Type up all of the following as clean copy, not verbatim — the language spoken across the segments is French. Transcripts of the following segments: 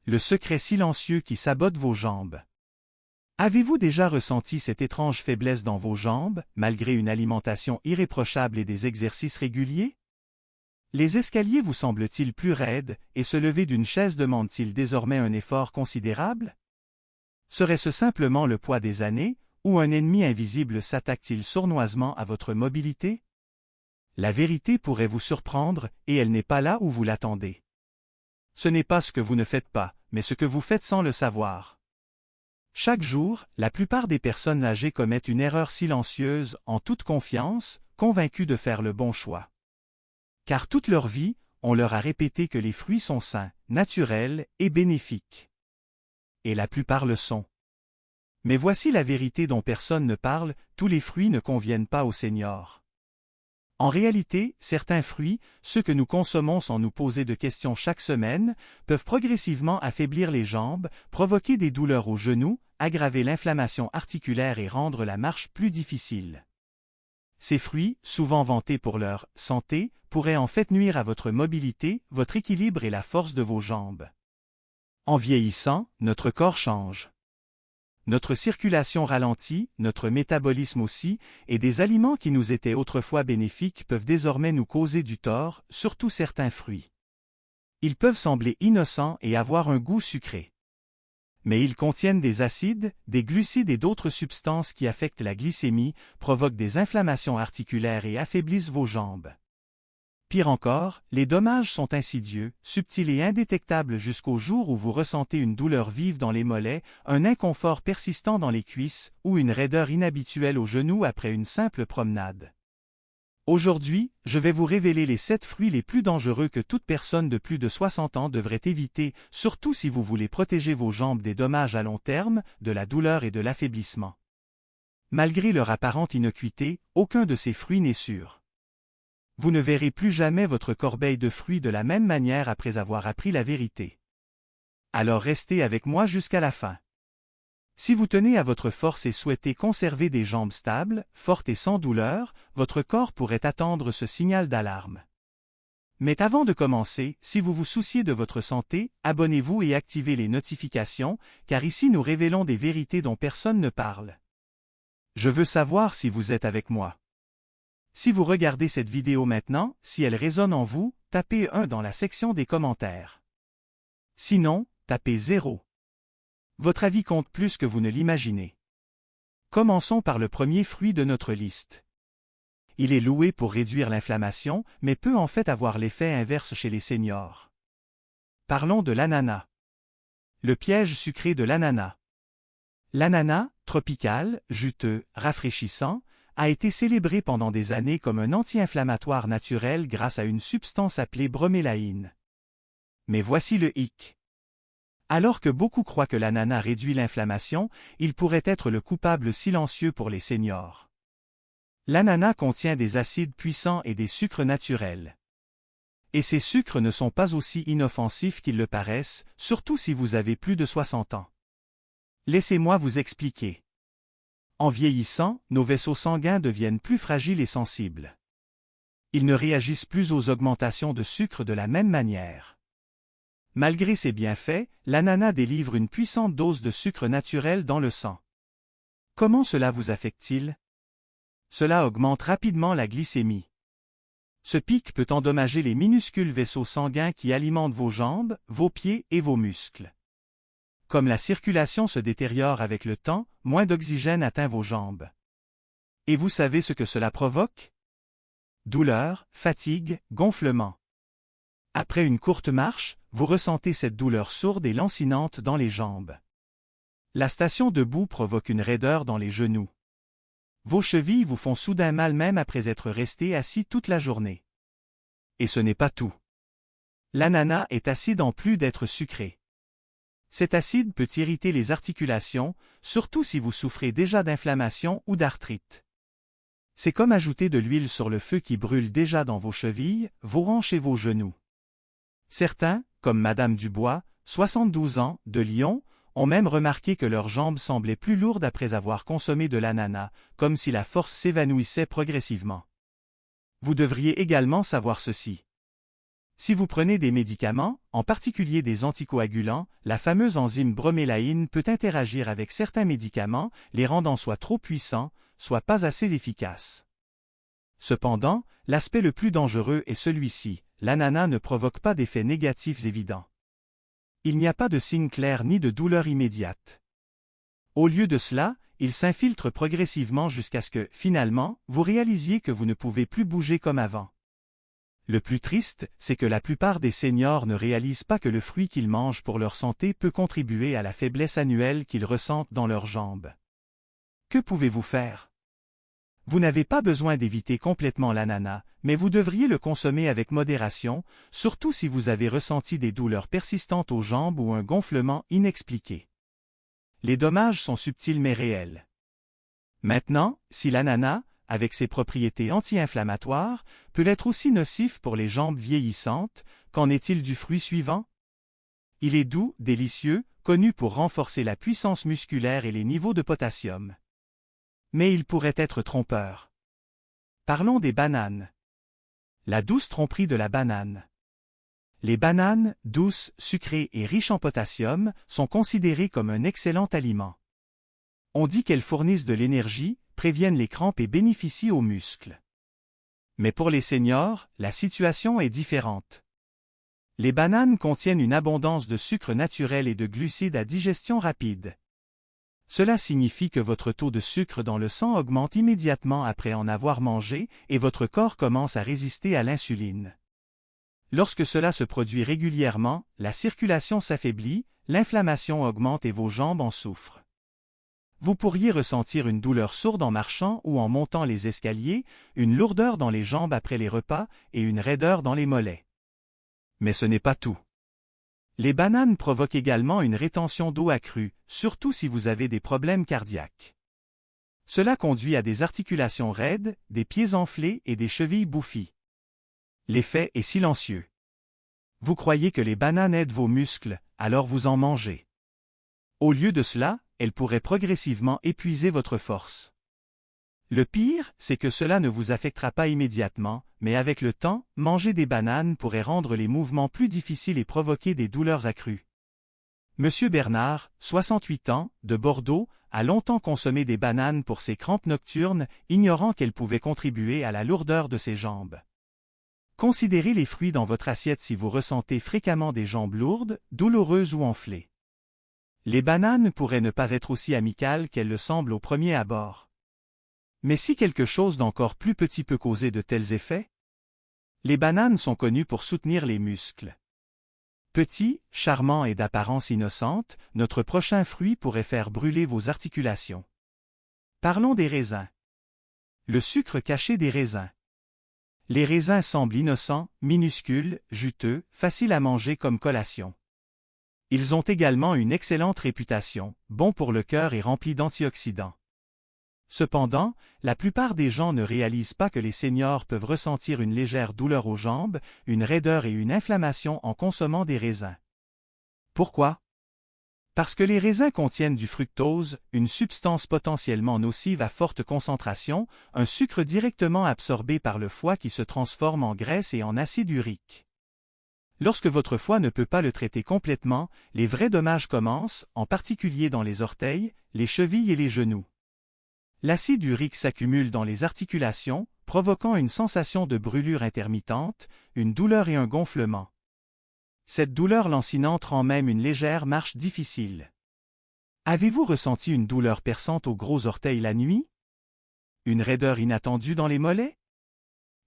Le secret silencieux qui sabote vos jambes. Avez-vous déjà ressenti cette étrange faiblesse dans vos jambes, malgré une alimentation irréprochable et des exercices réguliers? Les escaliers vous semblent-ils plus raides, et se lever d'une chaise demande-t-il désormais un effort considérable? Serait-ce simplement le poids des années, ou un ennemi invisible s'attaque-t-il sournoisement à votre mobilité? La vérité pourrait vous surprendre, et elle n'est pas là où vous l'attendez. Ce n'est pas ce que vous ne faites pas, mais ce que vous faites sans le savoir. Chaque jour, la plupart des personnes âgées commettent une erreur silencieuse en toute confiance, convaincues de faire le bon choix. Car toute leur vie, on leur a répété que les fruits sont sains, naturels et bénéfiques. Et la plupart le sont. Mais voici la vérité dont personne ne parle, tous les fruits ne conviennent pas aux seniors. En réalité, certains fruits, ceux que nous consommons sans nous poser de questions chaque semaine, peuvent progressivement affaiblir les jambes, provoquer des douleurs aux genoux, aggraver l'inflammation articulaire et rendre la marche plus difficile. Ces fruits, souvent vantés pour leur « santé », pourraient en fait nuire à votre mobilité, votre équilibre et la force de vos jambes. En vieillissant, notre corps change. Notre circulation ralentit, notre métabolisme aussi, et des aliments qui nous étaient autrefois bénéfiques peuvent désormais nous causer du tort, surtout certains fruits. Ils peuvent sembler innocents et avoir un goût sucré. Mais ils contiennent des acides, des glucides et d'autres substances qui affectent la glycémie, provoquent des inflammations articulaires et affaiblissent vos jambes. Pire encore, les dommages sont insidieux, subtils et indétectables jusqu'au jour où vous ressentez une douleur vive dans les mollets, un inconfort persistant dans les cuisses ou une raideur inhabituelle aux genoux après une simple promenade. Aujourd'hui, je vais vous révéler les 7 fruits les plus dangereux que toute personne de plus de 60 ans devrait éviter, surtout si vous voulez protéger vos jambes des dommages à long terme, de la douleur et de l'affaiblissement. Malgré leur apparente innocuité, aucun de ces fruits n'est sûr. Vous ne verrez plus jamais votre corbeille de fruits de la même manière après avoir appris la vérité. Alors restez avec moi jusqu'à la fin. Si vous tenez à votre force et souhaitez conserver des jambes stables, fortes et sans douleur, votre corps pourrait attendre ce signal d'alarme. Mais avant de commencer, si vous vous souciez de votre santé, abonnez-vous et activez les notifications, car ici nous révélons des vérités dont personne ne parle. Je veux savoir si vous êtes avec moi. Si vous regardez cette vidéo maintenant, si elle résonne en vous, tapez 1 dans la section des commentaires. Sinon, tapez 0. Votre avis compte plus que vous ne l'imaginez. Commençons par le premier fruit de notre liste. Il est loué pour réduire l'inflammation, mais peut en fait avoir l'effet inverse chez les seniors. Parlons de l'ananas. Le piège sucré de l'ananas. L'ananas, tropical, juteux, rafraîchissant, a été célébré pendant des années comme un anti-inflammatoire naturel grâce à une substance appelée bromélaïne. Mais voici le hic. Alors que beaucoup croient que l'ananas réduit l'inflammation, il pourrait être le coupable silencieux pour les seniors. L'ananas contient des acides puissants et des sucres naturels. Et ces sucres ne sont pas aussi inoffensifs qu'ils le paraissent, surtout si vous avez plus de 60 ans. Laissez-moi vous expliquer. En vieillissant, nos vaisseaux sanguins deviennent plus fragiles et sensibles. Ils ne réagissent plus aux augmentations de sucre de la même manière. Malgré ses bienfaits, l'ananas délivre une puissante dose de sucre naturel dans le sang. Comment cela vous affecte-t-il? Cela augmente rapidement la glycémie. Ce pic peut endommager les minuscules vaisseaux sanguins qui alimentent vos jambes, vos pieds et vos muscles. Comme la circulation se détériore avec le temps, moins d'oxygène atteint vos jambes. Et vous savez ce que cela provoque? Douleur, fatigue, gonflement. Après une courte marche, vous ressentez cette douleur sourde et lancinante dans les jambes. La station debout provoque une raideur dans les genoux. Vos chevilles vous font soudain mal même après être resté assis toute la journée. Et ce n'est pas tout. L'ananas est acide en plus d'être sucré. Cet acide peut irriter les articulations, surtout si vous souffrez déjà d'inflammation ou d'arthrite. C'est comme ajouter de l'huile sur le feu qui brûle déjà dans vos chevilles, vos hanches et vos genoux. Certains, comme Madame Dubois, 72 ans, de Lyon, ont même remarqué que leurs jambes semblaient plus lourdes après avoir consommé de l'ananas, comme si la force s'évanouissait progressivement. Vous devriez également savoir ceci. Si vous prenez des médicaments, en particulier des anticoagulants, la fameuse enzyme bromélaïne peut interagir avec certains médicaments, les rendant soit trop puissants, soit pas assez efficaces. Cependant, l'aspect le plus dangereux est celui-ci, l'ananas ne provoque pas d'effets négatifs évidents. Il n'y a pas de signe clair ni de douleur immédiate. Au lieu de cela, il s'infiltre progressivement jusqu'à ce que, finalement, vous réalisiez que vous ne pouvez plus bouger comme avant. Le plus triste, c'est que la plupart des seniors ne réalisent pas que le fruit qu'ils mangent pour leur santé peut contribuer à la faiblesse annuelle qu'ils ressentent dans leurs jambes. Que pouvez-vous faire? Vous n'avez pas besoin d'éviter complètement l'ananas, mais vous devriez le consommer avec modération, surtout si vous avez ressenti des douleurs persistantes aux jambes ou un gonflement inexpliqué. Les dommages sont subtils mais réels. Maintenant, si l'ananas, avec ses propriétés anti-inflammatoires, peut être aussi nocif pour les jambes vieillissantes, qu'en est-il du fruit suivant? Il est doux, délicieux, connu pour renforcer la puissance musculaire et les niveaux de potassium. Mais il pourrait être trompeur. Parlons des bananes. La douce tromperie de la banane. Les bananes, douces, sucrées et riches en potassium, sont considérées comme un excellent aliment. On dit qu'elles fournissent de l'énergie, préviennent les crampes et bénéficient aux muscles. Mais pour les seniors, la situation est différente. Les bananes contiennent une abondance de sucre naturel et de glucides à digestion rapide. Cela signifie que votre taux de sucre dans le sang augmente immédiatement après en avoir mangé et votre corps commence à résister à l'insuline. Lorsque cela se produit régulièrement, la circulation s'affaiblit, l'inflammation augmente et vos jambes en souffrent. Vous pourriez ressentir une douleur sourde en marchant ou en montant les escaliers, une lourdeur dans les jambes après les repas et une raideur dans les mollets. Mais ce n'est pas tout. Les bananes provoquent également une rétention d'eau accrue, surtout si vous avez des problèmes cardiaques. Cela conduit à des articulations raides, des pieds enflés et des chevilles bouffies. L'effet est silencieux. Vous croyez que les bananes aident vos muscles, alors vous en mangez. Au lieu de cela, elles pourraient progressivement épuiser votre force. Le pire, c'est que cela ne vous affectera pas immédiatement, mais avec le temps, manger des bananes pourrait rendre les mouvements plus difficiles et provoquer des douleurs accrues. Monsieur Bernard, 68 ans, de Bordeaux, a longtemps consommé des bananes pour ses crampes nocturnes, ignorant qu'elles pouvaient contribuer à la lourdeur de ses jambes. Considérez les fruits dans votre assiette si vous ressentez fréquemment des jambes lourdes, douloureuses ou enflées. Les bananes pourraient ne pas être aussi amicales qu'elles le semblent au premier abord. Mais si quelque chose d'encore plus petit peut causer de tels effets? Les bananes sont connues pour soutenir les muscles. Petit, charmant et d'apparence innocente, notre prochain fruit pourrait faire brûler vos articulations. Parlons des raisins. Le sucre caché des raisins. Les raisins semblent innocents, minuscules, juteux, faciles à manger comme collation. Ils ont également une excellente réputation, bons pour le cœur et remplis d'antioxydants. Cependant, la plupart des gens ne réalisent pas que les seniors peuvent ressentir une légère douleur aux jambes, une raideur et une inflammation en consommant des raisins. Pourquoi? Parce que les raisins contiennent du fructose, une substance potentiellement nocive à forte concentration, un sucre directement absorbé par le foie qui se transforme en graisse et en acide urique. Lorsque votre foie ne peut pas le traiter complètement, les vrais dommages commencent, en particulier dans les orteils, les chevilles et les genoux. L'acide urique s'accumule dans les articulations, provoquant une sensation de brûlure intermittente, une douleur et un gonflement. Cette douleur lancinante rend même une légère marche difficile. Avez-vous ressenti une douleur perçante aux gros orteils la nuit? Une raideur inattendue dans les mollets?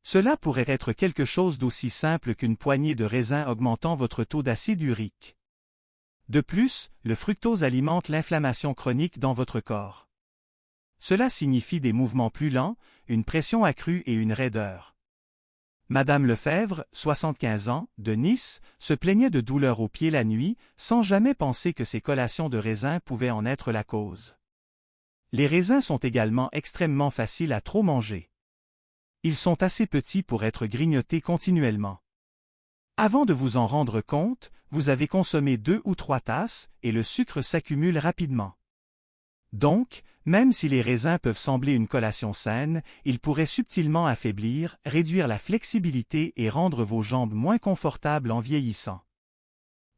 Cela pourrait être quelque chose d'aussi simple qu'une poignée de raisins augmentant votre taux d'acide urique. De plus, le fructose alimente l'inflammation chronique dans votre corps. Cela signifie des mouvements plus lents, une pression accrue et une raideur. Madame Lefebvre, 75 ans, de Nice, se plaignait de douleurs aux pieds la nuit, sans jamais penser que ces collations de raisins pouvaient en être la cause. Les raisins sont également extrêmement faciles à trop manger. Ils sont assez petits pour être grignotés continuellement. Avant de vous en rendre compte, vous avez consommé 2 ou 3 tasses, et le sucre s'accumule rapidement. Donc, même si les raisins peuvent sembler une collation saine, ils pourraient subtilement affaiblir, réduire la flexibilité et rendre vos jambes moins confortables en vieillissant.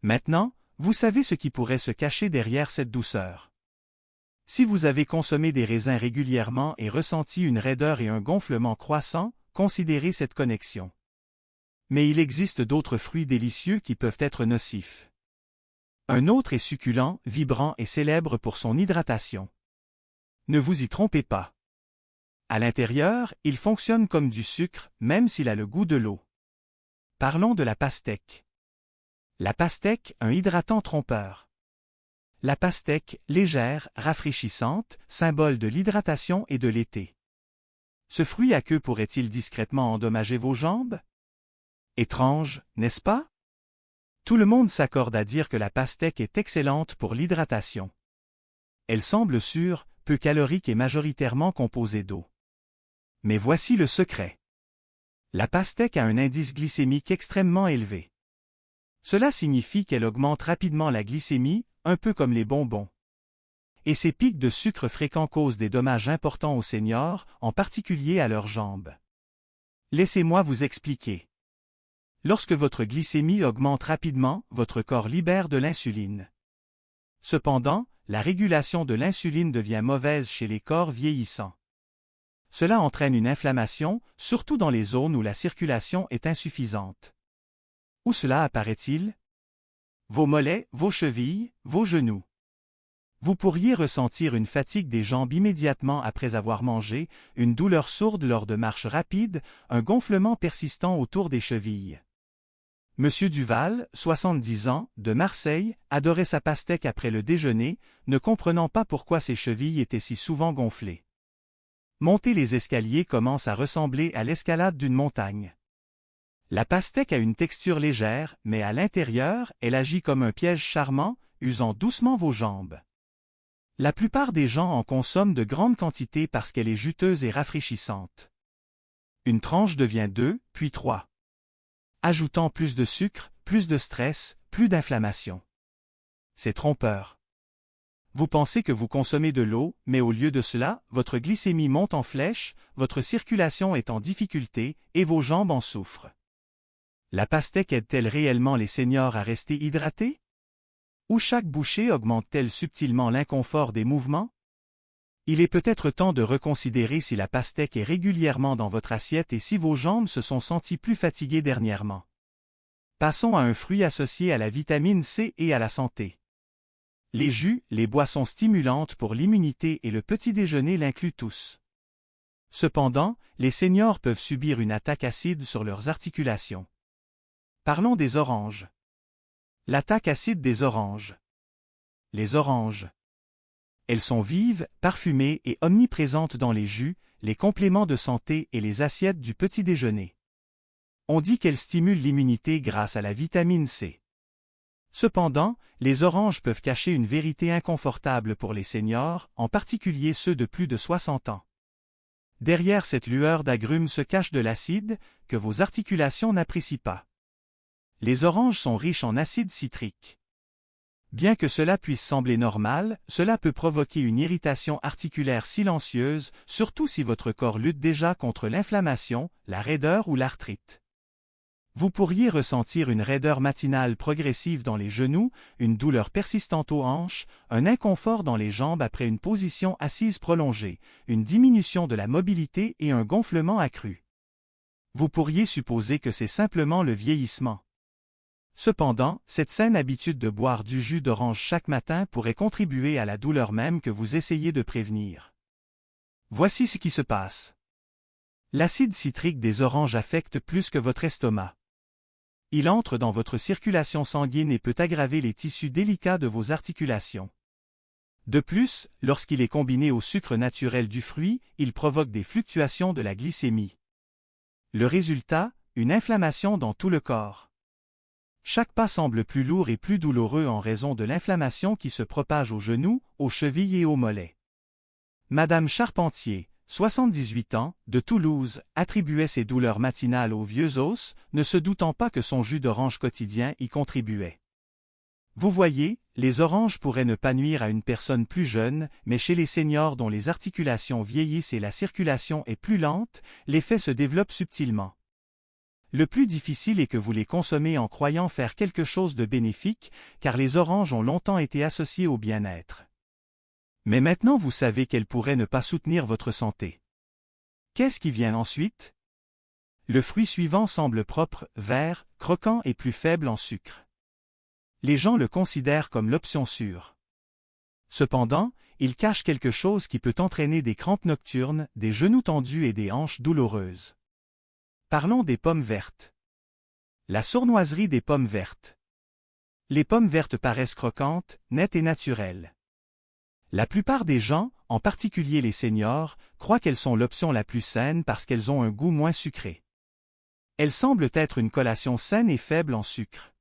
Maintenant, vous savez ce qui pourrait se cacher derrière cette douceur. Si vous avez consommé des raisins régulièrement et ressenti une raideur et un gonflement croissant, considérez cette connexion. Mais il existe d'autres fruits délicieux qui peuvent être nocifs. Un autre est succulent, vibrant et célèbre pour son hydratation. Ne vous y trompez pas. À l'intérieur, il fonctionne comme du sucre, même s'il a le goût de l'eau. Parlons de la pastèque. La pastèque, un hydratant trompeur. La pastèque, légère, rafraîchissante, symbole de l'hydratation et de l'été. Ce fruit à queue pourrait-il discrètement endommager vos jambes? Étrange, n'est-ce pas? Tout le monde s'accorde à dire que la pastèque est excellente pour l'hydratation. Elle semble sûre, peu calorique et majoritairement composée d'eau. Mais voici le secret. La pastèque a un indice glycémique extrêmement élevé. Cela signifie qu'elle augmente rapidement la glycémie, un peu comme les bonbons. Et ces pics de sucre fréquents causent des dommages importants aux seniors, en particulier à leurs jambes. Laissez-moi vous expliquer. Lorsque votre glycémie augmente rapidement, votre corps libère de l'insuline. Cependant, la régulation de l'insuline devient mauvaise chez les corps vieillissants. Cela entraîne une inflammation, surtout dans les zones où la circulation est insuffisante. Où cela apparaît-il? Vos mollets, vos chevilles, vos genoux. Vous pourriez ressentir une fatigue des jambes immédiatement après avoir mangé, une douleur sourde lors de marches rapides, un gonflement persistant autour des chevilles. Monsieur Duval, 70 ans, de Marseille, adorait sa pastèque après le déjeuner, ne comprenant pas pourquoi ses chevilles étaient si souvent gonflées. Monter les escaliers commence à ressembler à l'escalade d'une montagne. La pastèque a une texture légère, mais à l'intérieur, elle agit comme un piège charmant, usant doucement vos jambes. La plupart des gens en consomment de grandes quantités parce qu'elle est juteuse et rafraîchissante. Une tranche devient 2, puis 3. Ajoutant plus de sucre, plus de stress, plus d'inflammation. C'est trompeur. Vous pensez que vous consommez de l'eau, mais au lieu de cela, votre glycémie monte en flèche, votre circulation est en difficulté, et vos jambes en souffrent. La pastèque aide-t-elle réellement les seniors à rester hydratés? Ou chaque bouchée augmente-t-elle subtilement l'inconfort des mouvements? Il est peut-être temps de reconsidérer si la pastèque est régulièrement dans votre assiette et si vos jambes se sont senties plus fatiguées dernièrement. Passons à un fruit associé à la vitamine C et à la santé. Les jus, les boissons stimulantes pour l'immunité et le petit déjeuner l'incluent tous. Cependant, les seniors peuvent subir une attaque acide sur leurs articulations. Parlons des oranges. L'attaque acide des oranges. Les oranges. Elles sont vives, parfumées et omniprésentes dans les jus, les compléments de santé et les assiettes du petit déjeuner. On dit qu'elles stimulent l'immunité grâce à la vitamine C. Cependant, les oranges peuvent cacher une vérité inconfortable pour les seniors, en particulier ceux de plus de 60 ans. Derrière cette lueur d'agrumes se cache de l'acide, que vos articulations n'apprécient pas. Les oranges sont riches en acide citrique. Bien que cela puisse sembler normal, cela peut provoquer une irritation articulaire silencieuse, surtout si votre corps lutte déjà contre l'inflammation, la raideur ou l'arthrite. Vous pourriez ressentir une raideur matinale progressive dans les genoux, une douleur persistante aux hanches, un inconfort dans les jambes après une position assise prolongée, une diminution de la mobilité et un gonflement accru. Vous pourriez supposer que c'est simplement le vieillissement. Cependant, cette saine habitude de boire du jus d'orange chaque matin pourrait contribuer à la douleur même que vous essayez de prévenir. Voici ce qui se passe. L'acide citrique des oranges affecte plus que votre estomac. Il entre dans votre circulation sanguine et peut aggraver les tissus délicats de vos articulations. De plus, lorsqu'il est combiné au sucre naturel du fruit, il provoque des fluctuations de la glycémie. Le résultat, une inflammation dans tout le corps. Chaque pas semble plus lourd et plus douloureux en raison de l'inflammation qui se propage aux genoux, aux chevilles et aux mollets. Madame Charpentier, 78 ans, de Toulouse, attribuait ses douleurs matinales aux vieux os, ne se doutant pas que son jus d'orange quotidien y contribuait. Vous voyez, les oranges pourraient ne pas nuire à une personne plus jeune, mais chez les seniors dont les articulations vieillissent et la circulation est plus lente, l'effet se développe subtilement. Le plus difficile est que vous les consommez en croyant faire quelque chose de bénéfique, car les oranges ont longtemps été associées au bien-être. Mais maintenant vous savez qu'elles pourraient ne pas soutenir votre santé. Qu'est-ce qui vient ensuite? Le fruit suivant semble propre, vert, croquant et plus faible en sucre. Les gens le considèrent comme l'option sûre. Cependant, il cache quelque chose qui peut entraîner des crampes nocturnes, des genoux tendus et des hanches douloureuses. Parlons des pommes vertes. La sournoiserie des pommes vertes. Les pommes vertes paraissent croquantes, nettes et naturelles. La plupart des gens, en particulier les seniors, croient qu'elles sont l'option la plus saine parce qu'elles ont un goût moins sucré. Elles semblent être une collation saine et faible en sucre.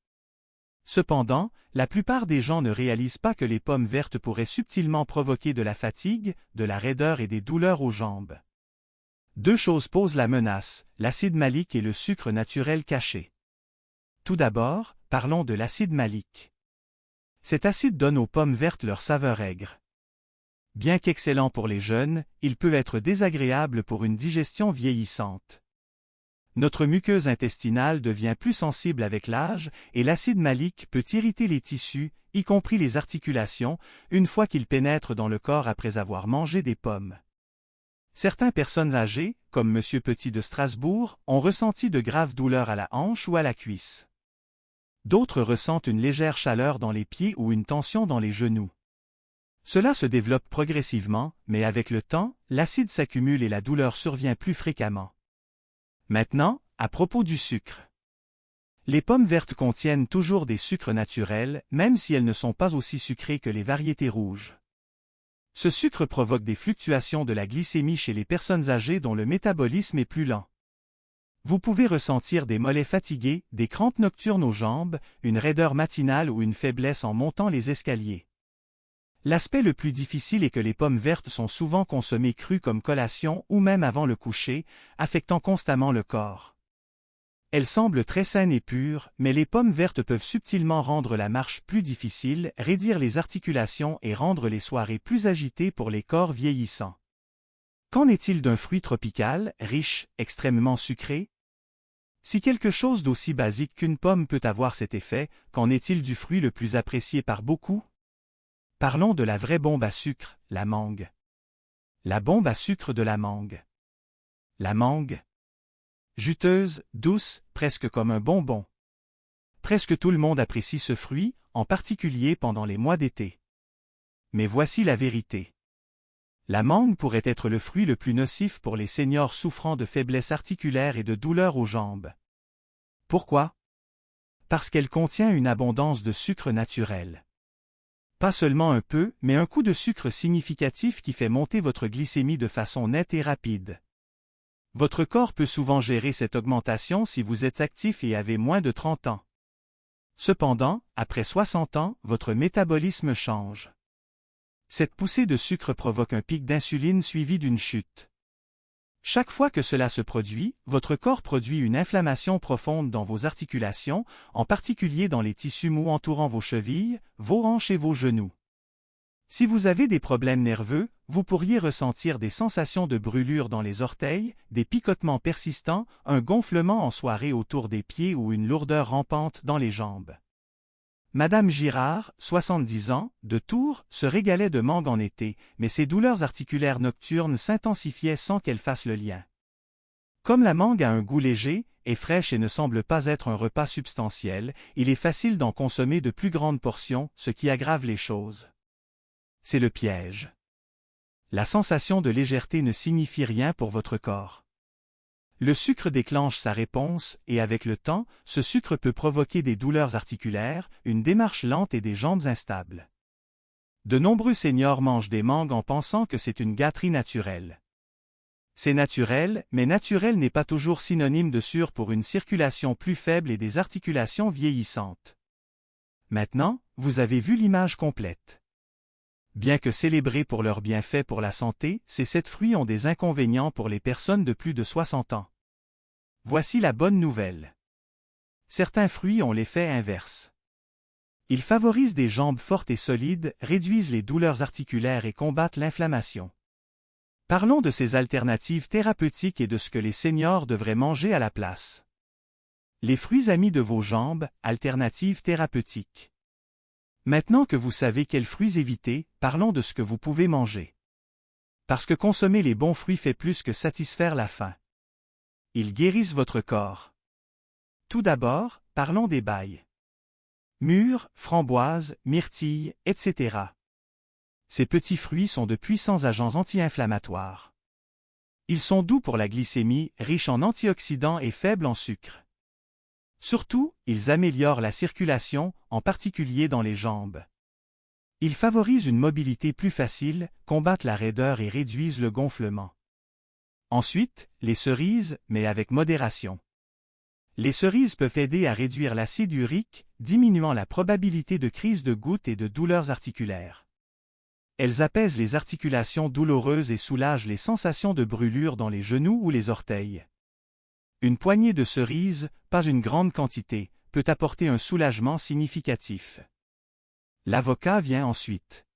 Cependant, la plupart des gens ne réalisent pas que les pommes vertes pourraient subtilement provoquer de la fatigue, de la raideur et des douleurs aux jambes. Deux choses posent la menace, l'acide malique et le sucre naturel caché. Tout d'abord, parlons de l'acide malique. Cet acide donne aux pommes vertes leur saveur aigre. Bien qu'excellent pour les jeunes, il peut être désagréable pour une digestion vieillissante. Notre muqueuse intestinale devient plus sensible avec l'âge et l'acide malique peut irriter les tissus, y compris les articulations, une fois qu'il pénètre dans le corps après avoir mangé des pommes. Certaines personnes âgées, comme M. Petit de Strasbourg, ont ressenti de graves douleurs à la hanche ou à la cuisse. D'autres ressentent une légère chaleur dans les pieds ou une tension dans les genoux. Cela se développe progressivement, mais avec le temps, l'acide s'accumule et la douleur survient plus fréquemment. Maintenant, à propos du sucre. Les pommes vertes contiennent toujours des sucres naturels, même si elles ne sont pas aussi sucrées que les variétés rouges. Ce sucre provoque des fluctuations de la glycémie chez les personnes âgées dont le métabolisme est plus lent. Vous pouvez ressentir des mollets fatigués, des crampes nocturnes aux jambes, une raideur matinale ou une faiblesse en montant les escaliers. L'aspect le plus difficile est que les pommes vertes sont souvent consommées crues comme collation ou même avant le coucher, affectant constamment le corps. Elles semblent très saines et pures, mais les pommes vertes peuvent subtilement rendre la marche plus difficile, raidir les articulations et rendre les soirées plus agitées pour les corps vieillissants. Qu'en est-il d'un fruit tropical, riche, extrêmement sucré? Si quelque chose d'aussi basique qu'une pomme peut avoir cet effet, qu'en est-il du fruit le plus apprécié par beaucoup? Parlons de la vraie bombe à sucre, la mangue. La bombe à sucre de la mangue. La mangue. Juteuse, douce, presque comme un bonbon. Presque tout le monde apprécie ce fruit, en particulier pendant les mois d'été. Mais voici la vérité. La mangue pourrait être le fruit le plus nocif pour les seniors souffrant de faiblesse articulaire et de douleurs aux jambes. Pourquoi? Parce qu'elle contient une abondance de sucre naturel. Pas seulement un peu, mais un coup de sucre significatif qui fait monter votre glycémie de façon nette et rapide. Votre corps peut souvent gérer cette augmentation si vous êtes actif et avez moins de 30 ans. Cependant, après 60 ans, votre métabolisme change. Cette poussée de sucre provoque un pic d'insuline suivi d'une chute. Chaque fois que cela se produit, votre corps produit une inflammation profonde dans vos articulations, en particulier dans les tissus mous entourant vos chevilles, vos hanches et vos genoux. Si vous avez des problèmes nerveux, vous pourriez ressentir des sensations de brûlure dans les orteils, des picotements persistants, un gonflement en soirée autour des pieds ou une lourdeur rampante dans les jambes. Madame Girard, 70 ans, de Tours, se régalait de mangue en été, mais ses douleurs articulaires nocturnes s'intensifiaient sans qu'elle fasse le lien. Comme la mangue a un goût léger, est fraîche et ne semble pas être un repas substantiel, il est facile d'en consommer de plus grandes portions, ce qui aggrave les choses. C'est le piège. La sensation de légèreté ne signifie rien pour votre corps. Le sucre déclenche sa réponse et avec le temps, ce sucre peut provoquer des douleurs articulaires, une démarche lente et des jambes instables. De nombreux seniors mangent des mangues en pensant que c'est une gâterie naturelle. C'est naturel, mais naturel n'est pas toujours synonyme de sûr pour une circulation plus faible et des articulations vieillissantes. Maintenant, vous avez vu l'image complète. Bien que célébrés pour leurs bienfaits pour la santé, ces 7 fruits ont des inconvénients pour les personnes de plus de 60 ans. Voici la bonne nouvelle. Certains fruits ont l'effet inverse. Ils favorisent des jambes fortes et solides, réduisent les douleurs articulaires et combattent l'inflammation. Parlons de ces alternatives thérapeutiques et de ce que les seniors devraient manger à la place. Les fruits amis de vos jambes, alternatives thérapeutiques. Maintenant que vous savez quels fruits éviter, parlons de ce que vous pouvez manger. Parce que consommer les bons fruits fait plus que satisfaire la faim. Ils guérissent votre corps. Tout d'abord, parlons des baies. Mûres, framboises, myrtilles, etc. Ces petits fruits sont de puissants agents anti-inflammatoires. Ils sont doux pour la glycémie, riches en antioxydants et faibles en sucre. Surtout, ils améliorent la circulation, en particulier dans les jambes. Ils favorisent une mobilité plus facile, combattent la raideur et réduisent le gonflement. Ensuite, les cerises, mais avec modération. Les cerises peuvent aider à réduire l'acide urique, diminuant la probabilité de crise de goutte et de douleurs articulaires. Elles apaisent les articulations douloureuses et soulagent les sensations de brûlure dans les genoux ou les orteils. Une poignée de cerises, pas une grande quantité, peut apporter un soulagement significatif. L'avocat vient ensuite.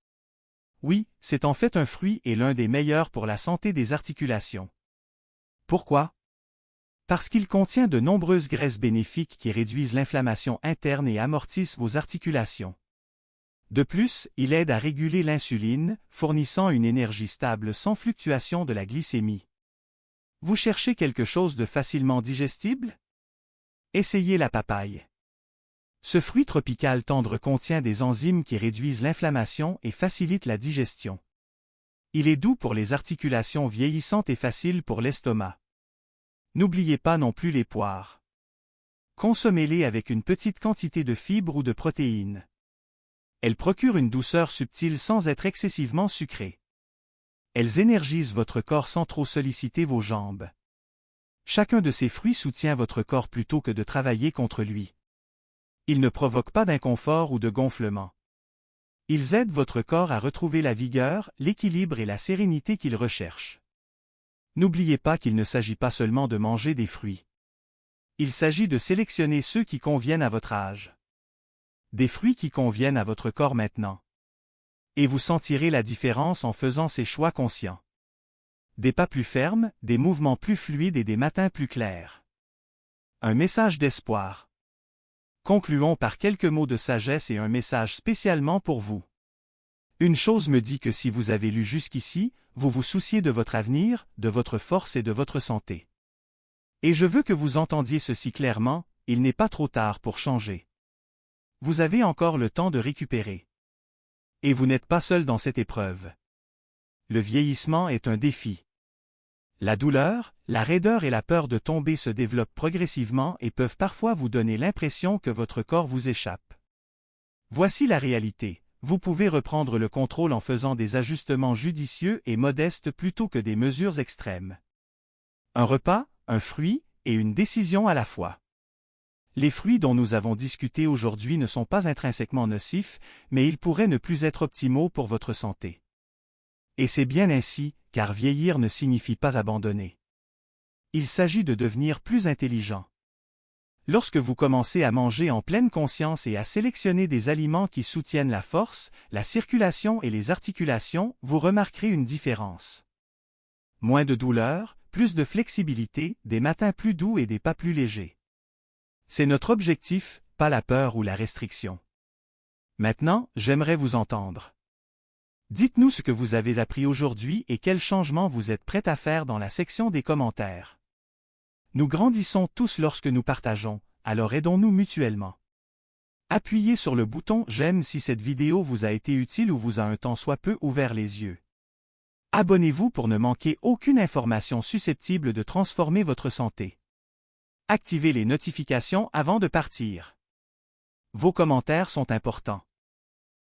Oui, c'est en fait un fruit et l'un des meilleurs pour la santé des articulations. Pourquoi? Parce qu'il contient de nombreuses graisses bénéfiques qui réduisent l'inflammation interne et amortissent vos articulations. De plus, il aide à réguler l'insuline, fournissant une énergie stable sans fluctuation de la glycémie. Vous cherchez quelque chose de facilement digestible? Essayez la papaye. Ce fruit tropical tendre contient des enzymes qui réduisent l'inflammation et facilitent la digestion. Il est doux pour les articulations vieillissantes et facile pour l'estomac. N'oubliez pas non plus les poires. Consommez-les avec une petite quantité de fibres ou de protéines. Elles procurent une douceur subtile sans être excessivement sucrées. Elles énergisent votre corps sans trop solliciter vos jambes. Chacun de ces fruits soutient votre corps plutôt que de travailler contre lui. Ils ne provoquent pas d'inconfort ou de gonflement. Ils aident votre corps à retrouver la vigueur, l'équilibre et la sérénité qu'il recherche. N'oubliez pas qu'il ne s'agit pas seulement de manger des fruits. Il s'agit de sélectionner ceux qui conviennent à votre âge. Des fruits qui conviennent à votre corps maintenant. Et vous sentirez la différence en faisant ces choix conscients. Des pas plus fermes, des mouvements plus fluides et des matins plus clairs. Un message d'espoir. Concluons par quelques mots de sagesse et un message spécialement pour vous. Une chose me dit que si vous avez lu jusqu'ici, vous vous souciez de votre avenir, de votre force et de votre santé. Et je veux que vous entendiez ceci clairement, il n'est pas trop tard pour changer. Vous avez encore le temps de récupérer. Et vous n'êtes pas seul dans cette épreuve. Le vieillissement est un défi. La douleur, la raideur et la peur de tomber se développent progressivement et peuvent parfois vous donner l'impression que votre corps vous échappe. Voici la réalité. Vous pouvez reprendre le contrôle en faisant des ajustements judicieux et modestes plutôt que des mesures extrêmes. Un repas, un fruit, et une décision à la fois. Les fruits dont nous avons discuté aujourd'hui ne sont pas intrinsèquement nocifs, mais ils pourraient ne plus être optimaux pour votre santé. Et c'est bien ainsi, car vieillir ne signifie pas abandonner. Il s'agit de devenir plus intelligent. Lorsque vous commencez à manger en pleine conscience et à sélectionner des aliments qui soutiennent la force, la circulation et les articulations, vous remarquerez une différence. Moins de douleur, plus de flexibilité, des matins plus doux et des pas plus légers. C'est notre objectif, pas la peur ou la restriction. Maintenant, j'aimerais vous entendre. Dites-nous ce que vous avez appris aujourd'hui et quels changements vous êtes prêts à faire dans la section des commentaires. Nous grandissons tous lorsque nous partageons, alors aidons-nous mutuellement. Appuyez sur le bouton « J'aime » si cette vidéo vous a été utile ou vous a un tant soit peu ouvert les yeux. Abonnez-vous pour ne manquer aucune information susceptible de transformer votre santé. Activez les notifications avant de partir. Vos commentaires sont importants.